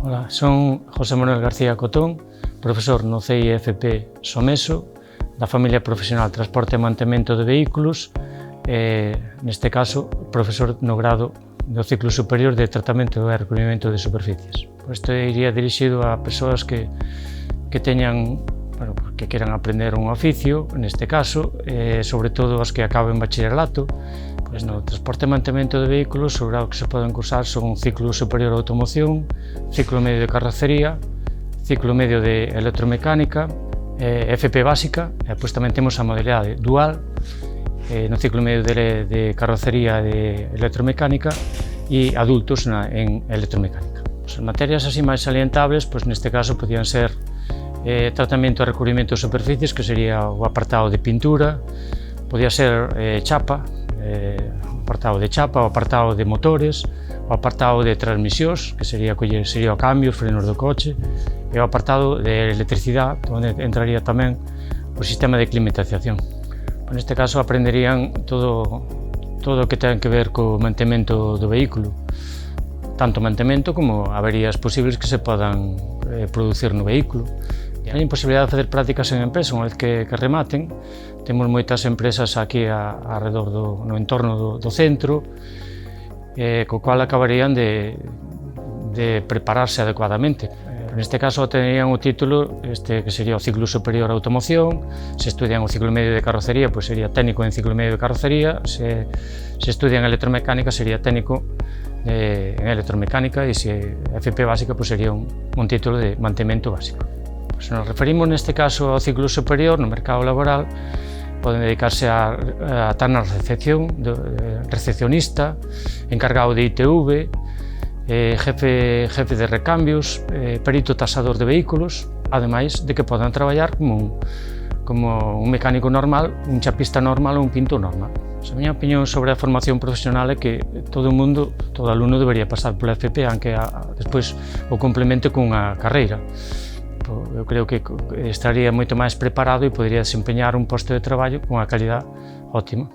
Ola, son José Manuel García Cotón, profesor no CIFP Someso, da familia profesional Transporte e Mantemento de Vehículos, neste caso, profesor no grado do ciclo superior de Tratamento e Recubrimiento de Superficies. Isto iría dirixido a persoas que teñan, que queran aprender un oficio, neste caso, sobre todo as que acaben bachillerato. No transporte e mantemento de vehículos, o grado que se poden cursar son un ciclo superior de automoción, ciclo medio de carrocería, ciclo medio de electromecánica, FP básica, e depois tamén temos a modalidade dual, no ciclo medio de carrocería e de electromecánica, e adultos en electromecánica. As materias así máis salientables, neste caso, podían ser tratamento e recubrimento de superficies, que sería o apartado de pintura, podía ser chapa, o apartado de chapa, o apartado de motores, o apartado de transmisións, que sería o cambio, os frenos do coche, e o apartado de electricidade, onde entraría tamén o sistema de climatización. Neste caso aprenderían todo o que ten que ver co mantemento do vehículo, tanto mantemento como averías posibles que se podan producir no vehículo. Hai posibilidade de facer prácticas en empresa unha vez que rematen. Temos moitas empresas aquí alrededor no entorno do centro, co cual acabarían de prepararse adecuadamente. Neste caso tenían o título que sería o ciclo superior de automoción. Se estudian o ciclo medio de carrocería, pois sería técnico en ciclo medio de carrocería. Se estudian electromecánica, sería técnico en electromecánica, e se FP básica, pois sería un título de mantemento básico. Se nos referimos neste caso ao ciclo superior, no mercado laboral, poden dedicarse a estar na recepción, recepcionista, encargado de ITV, jefe de recambios, perito tasador de vehículos, ademais de que podan traballar como un mecánico normal, un chapista normal ou un pintor normal. A miña opinión sobre a formación profesional é que todo alumno debería pasar pola FP, aunque despois o complemente cunha carreira. Eu creo que estaría moito máis preparado e podería desempeñar un posto de traballo con a calidad óptima.